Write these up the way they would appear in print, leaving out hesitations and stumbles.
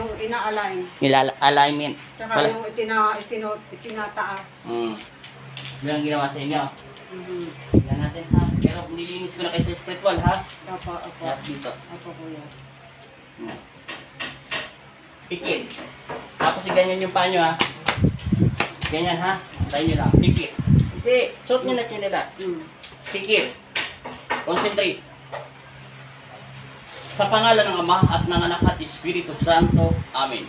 yung ina-align. Alignment. Tsaka yung itinataas. Bilang ginawa sa inyo. Tingnan natin ha. Pero nilinis ko na kayo sa spiritual ha. Opo, opo. Yan dito. Opo, kuya. Yan. Pikit. Tapos ganyan yung panyo ha. Ganyan ha. Tayo nyo lang. Pikit. Hindi. Suot nyo na chinelas. Pikit. Concentrate. Sa pangalan ng Ama at ng Anak at Espiritu Santo. Amen.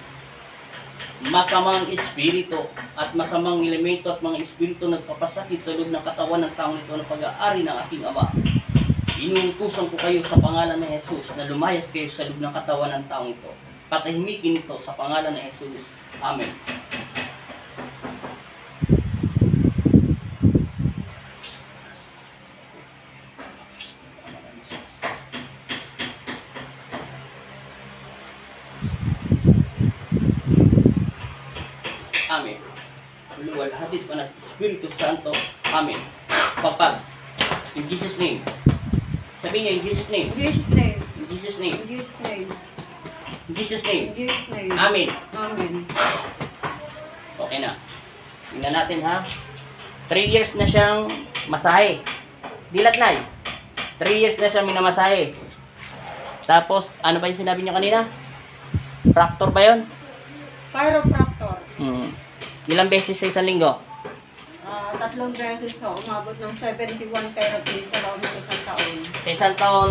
Masamang espiritu at masamang elemento at mga espiritu nagpapasakit sa loob ng katawan ng taong ito na pag-aari ng aking Ama. Inuutusan ko kayo sa pangalan ng Jesus na lumayas kayo sa loob ng katawan ng taong ito. Patahimikin ito sa pangalan ng Jesus. Amen. Amen. Luwal, hadis pa na Espiritu Santo. Amen. Papag. In Jesus' name. Sabihin niyo, in Jesus' name. In Jesus' name. In Jesus' name. In Jesus' name. In Jesus' name. In Jesus' name. Amen. Amen. Okay na. Tingnan natin ha. 3 years na siyang masahe. Dilat na 3 years na siyang minamasahe. Tapos, ano pa yung sinabi niyo kanina? Fracture ba yun? Chiropractor. Ilang beses sa isang linggo? 3 beses ho. Umabot ng 71 therapy sa loob ng isang taon. Sa isang taon,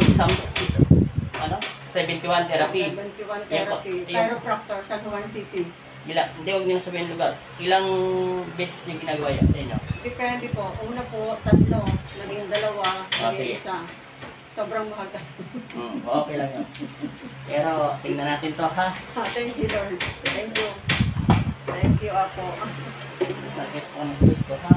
ano? 71 therapy. 71 therapy. Chiropractor, San Juan City. Hindi, huwag niyo sabihin lugar. Ilang beses niyo ginagawa yan sa inyo? Depende po. Una po, 3. Naging 2. Sige. Naging 1. Sobrang mahal kasi. Okay lang yun. Pero, tingnan natin to ha. Thank you, Lord. Thank you. Thank you, Apo. Sa guest ko ng space to ha.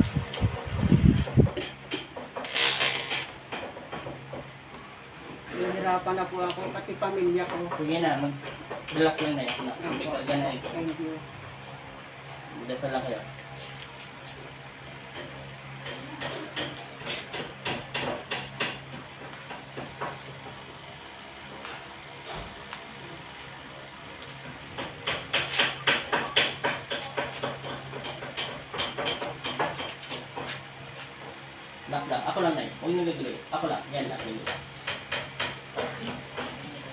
Nahirapan na po ako, pati pamilya ko. Sige na, mag-relax lang na yun. Hindi ka ganun. Thank you. Dasal lang kayo. Lang. Ako lang na yun. Huwag nyo nagduloy. Ako lang. Yan lang.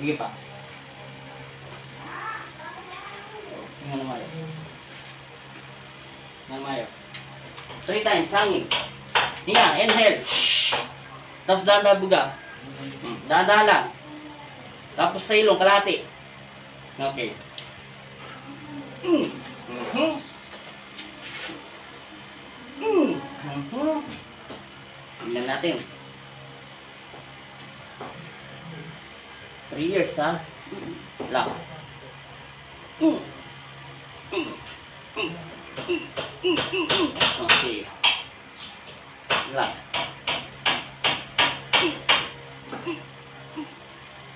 Sige pa. Tingnan na mayo. Tingnan mayo. 3 times. Hangin. Hinga. Inhale. Tapos dahan-dahan buga. Dahan-dahan lang. Tapos sa ilong. Kalahati. Okay. Tingnan natin. 3 years ha. Lang. Okay. Relax.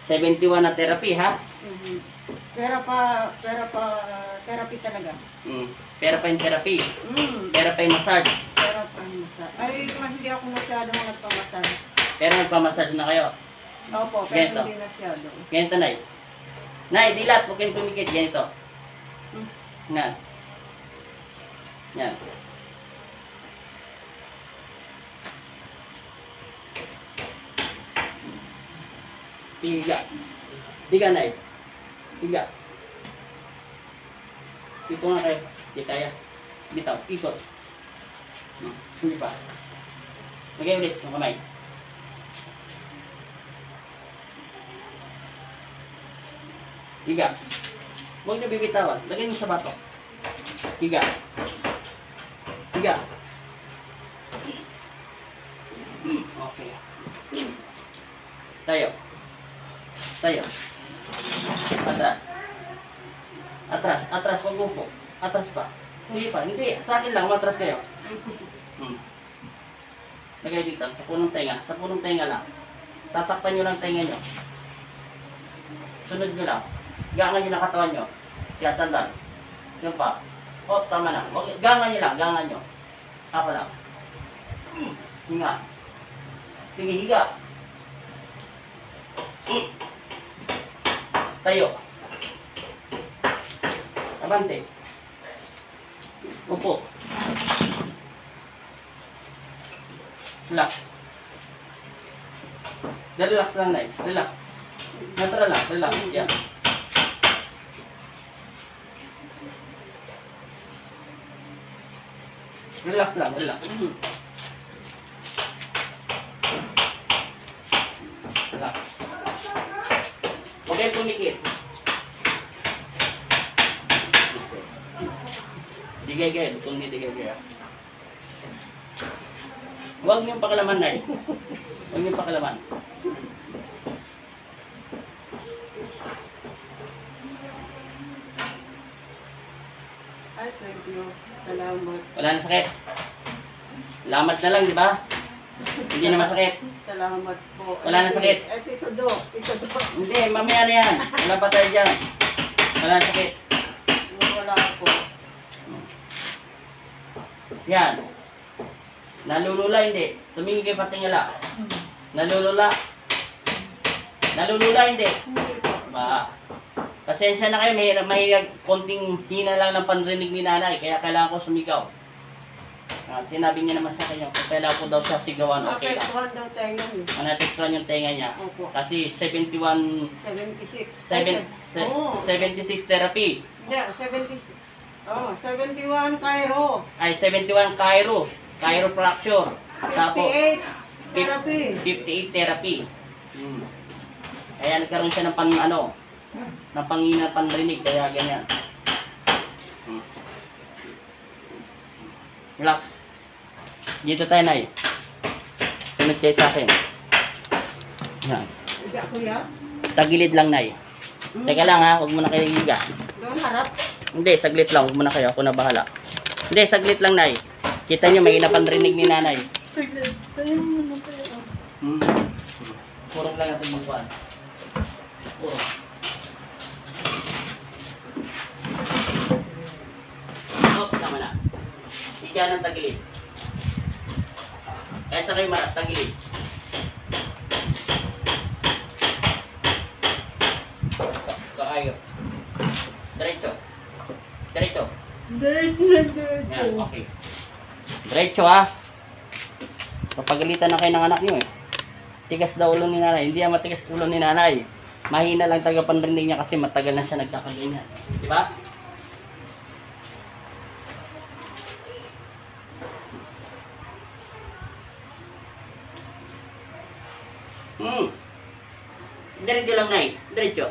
71 na therapy ha. Pera pa therapy talaga. Pera pa yung therapy. Pera pa yung massage. Pera pa yung massage. Ay, hindi ako masyadong nagpamassage. Pero nagpamassage na kayo. Opo, pero hindi masyado. Ganito, Nay. Nay, dilat. Huwag kayong pumikit. Ganito. Yan. Yan. Tiga. Tiga, Nay. Tiga. Dito nga kayo. Di kaya. Bitaw. Ikot. Hindi pa. Lagay ulit yung kamay. Tiga. Huwag niyo bibitawan. Lagay niyo sa bato. Tiga. Tiga. Okay. Tayo. Tayo. Atras. Atras. Atras. Huwag mo po. Atras pa. Hindi pa. Hindi. Sa akin lang. Matras kayo. Lagay dito. Sa punong tenga. Sa punong tenga lang. Tatakpan nyo lang tenga nyo. Sunod nyo lang. Gangan nyo na katawan nyo. Kaya sandal. Yun pa. O, tama na. Gangan nyo lang. Gangan nyo. Apa lang. Hinga. Sige, higa. Tayo. Abante. Upo. Relax. Relax lang, Nay. Relax. Natural lang. Relax. Yan. Relax lang. Relax. Relax. Okay, pumikit. Digay-gay. Kung hindi digay-gay. Huwag niyong pakalaman, Nay. Huwag niyong pakalaman. Ay, thank you. Salamat. Wala na sakit. Lamat na lang, di ba? Hindi na masakit. Salamat po. Wala na sakit. Eh, Tito Doc. Tito Doc. Hindi, mamaya na yan. Wala pa tayo dyan. Wala na sakit. Wala po. Yan. Nalulula, hindi. Tumingin kayo patingala. Nalulula. Nalulula, hindi. Hindi po. Ba. Pasensya na kayo, may konting hina lang ng panrinig ni nanay, kaya kailangan ko sumigaw. Sinabi niya naman sa akin yung kailangan ko daw siya sigawan, okay lang. Apektuhan daw tayo yun. Manapektuhan yung tenga niya. Opo. Kasi 71, 76. 76 therapy. Yeah, 76. Oh, 71 Cairo. Ay, 71 chiropractor. Tapos, 58 therapy. 58 therapy. Kaya nagkaroon siya ng ng pangina panrinig, kaya ganyan. Relax. Dito tayo, Nay. Sunod kayo sa akin. Yan. Iya, kuya. Tagilid lang, Nay. Teka lang ha, huwag mo na kayo higa. Doon harap. Hindi, saglit lang. Huwag mo na kayo. Ako na bahala. Hindi, saglit lang, Nay. Kita nyo, may inapanrinig ni nanay. Purong lang natin magkuhan. Purong. Oops, tama na. Higa ng tagilid. Kaya sa kayo marap, tagilid. Kakayo. Diretso. Diretso. Yan, okay. Diretso ha. Papagalitan na kayo ng anak nyo eh. Tigas daw ulo ni nanay. Hindi yan matigas ulo ni nanay. Mahina lang taga panrinig niya kasi matagal na siya nagkakaganyan. Di ba? Diretso lang, Nay. Diretso.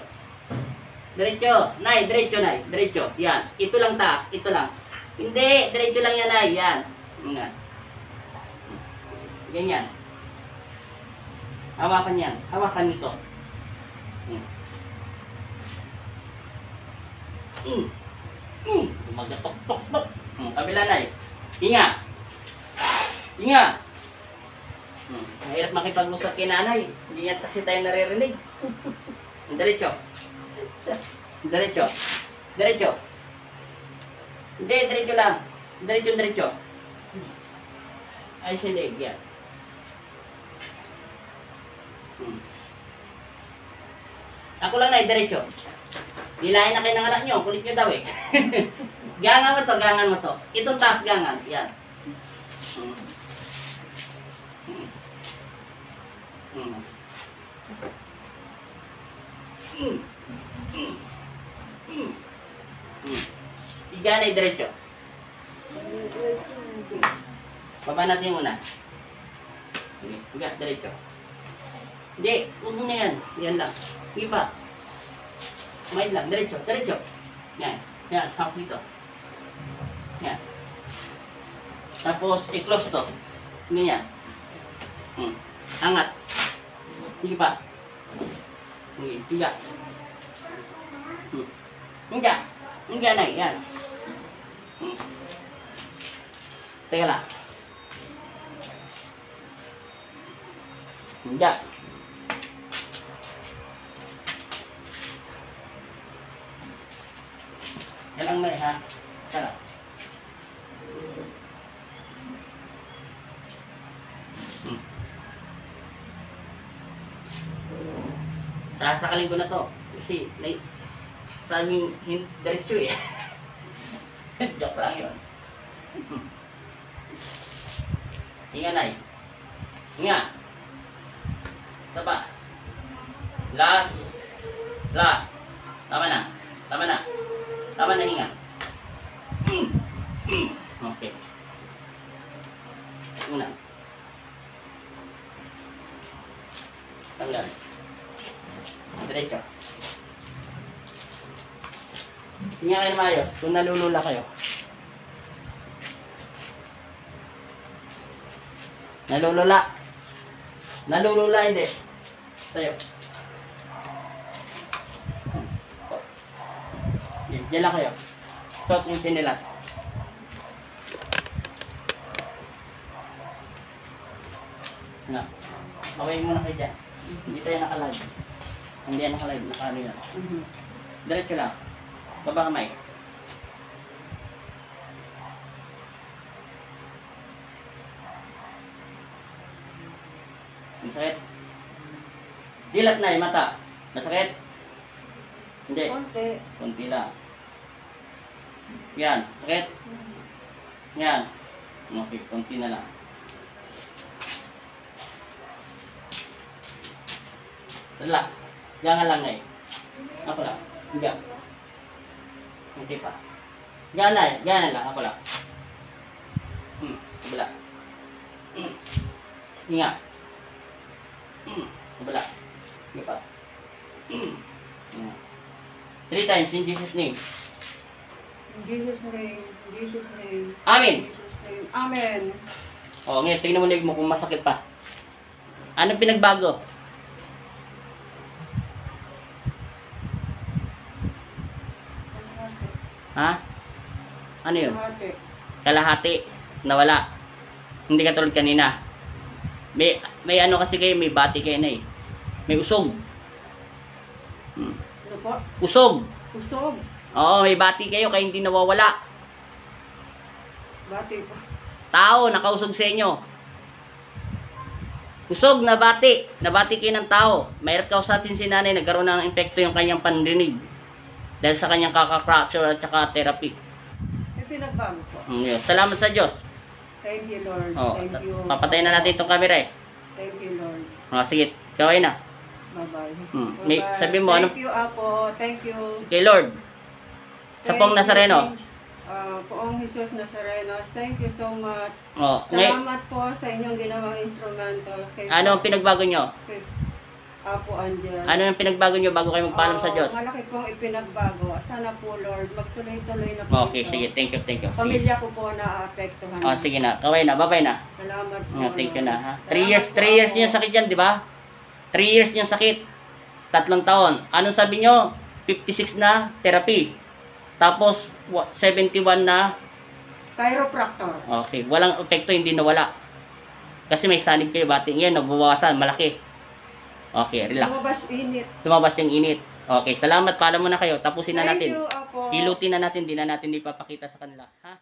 Diretso. Nay, diretso, Nay. Diretso. Yan. Ito lang taas. Ito lang. Hindi. Diretso lang yan, Nay. Yan. Yan. Ganyan. Hawakan yan. Hawakan nito. Magatok, tok, tok. Kabila, Nay. Hinga. Hinga. Mahirap makipag-usap kay nanay. Hindi yan kasi tayo naririnig. Diretso. Diretso. Diretso. Hindi, diretso lang. Diretso, diretso. Ay, siya leg. Yan. Ako lang, Nay. Diretso. Nilayan na kayo ng anak nyo. Kulit nyo daw eh. Gangan mo to, gangan mo to. Itong taas gangan. Yan. Higa na diretso. Baba natin yung una. Higa, diretso. Hindi, huwag mo na yan. Yan lang. Hindi pa. Smile lang, diretso, diretso. Yan, yan, hap dito. Yan. Tapos, i-close to. Ganyan. Angat. Hindi pa. Higa. Higa. Higa na, yan. Teka lang. Higa. Yan ang may ha. Tara. Sasakalin ko na to. Kasi, sabi diretso eh. Joke lang yun. Hinga, Nay. Hinga. Isa pa. Last. Last. Tama na. Tama na. Tama na, hinga. Okay. Una. Tanggal. Diretso. Hinga kayo maayos kung nalulula kayo. Nalulula. Nalulula, hindi. Tayo. Diyan lang kayo. Suot yung sinilas. Na. Away muna kayo dyan. Hindi tayo nakalive. Hindi yan nakalive. Nakaano yan. Diretso lang. Baba kamay. Masakit? Dilat na yung mata. Masakit? Hindi. Konti. Kunti lang. Yan. Sakit? Yan. Okay. Kunti na lang. Relax. Gangan lang na eh. Ako lang. Hindi. Hindi pa. Ganay. Ganay lang. Ako lang. Kabila. Hinga. Kabila. Hindi pa. 3 times in Jesus' name. In Jesus' name. In Jesus' name. Amen. In Jesus' name. Amen. O, ngayon, tingnan mo leg mo kung masakit pa. Anong pinagbago? Ha? Ano yun? Kalahati. Kalahati. Nawala. Hindi katulad kanina. May ano kasi kayo, may bati kayo na eh. May usog. Ano po? Usog. Usog. Oo, may bati kayo kaya hindi nawawala. Bati po. Tao, nakausog sa inyo. Usog na bati. Nabati kayo ng tao. Mahirap kausapin si nanay, nagkaroon ng epekto yung kanyang pandinig. Dahil sa kanyang kaka-fracture at saka therapy. May pinagbago po. Yes. Salamat sa Diyos. Thank you, Lord. Oh, Thank you. papatayin na natin itong camera eh. Thank you, Lord. Sige, kaway na. Bye-bye. May, sabi mo, ano? Thank you, Apo. Thank you. Kay Lord. Sa Pong Nazareno. Poong Jesus Nazareno. Thank you so much. Oh, Salamat po sa inyong ginawang instrumento. ano ang pinagbago nyo? Kay Apo Angel. Ano ang pinagbago nyo bago kayo magpaalam sa Diyos? Malaki pong ipinagbago. Sana po, Lord, magtuloy-tuloy na po Okay, ito. sige. Thank you, thank you. Sige. Pamilya ko po na-apektuhan. Oh, sige na. Kaway na. Bye-bye na. Salamat po, Thank you Lord. na. Ha? 3 Salamat years, po, 3 years Apo. yung sakit yan, di ba? 3 years yung sakit. 3 taon. Anong sabi nyo? 56 na therapy. Tapos, 71 na. Chiropractor. Okay. Walang epekto, hindi nawala. Kasi may sanib kayo. Bating yan, nabawasan. Malaki. Okay, relax. Lumabas init. Lumabas yung init. Okay, salamat. Paalam mo na kayo. Tapusin na Thank natin. you, Apo. Hilutin na natin. Di na natin ipapakita sa kanila. Ha?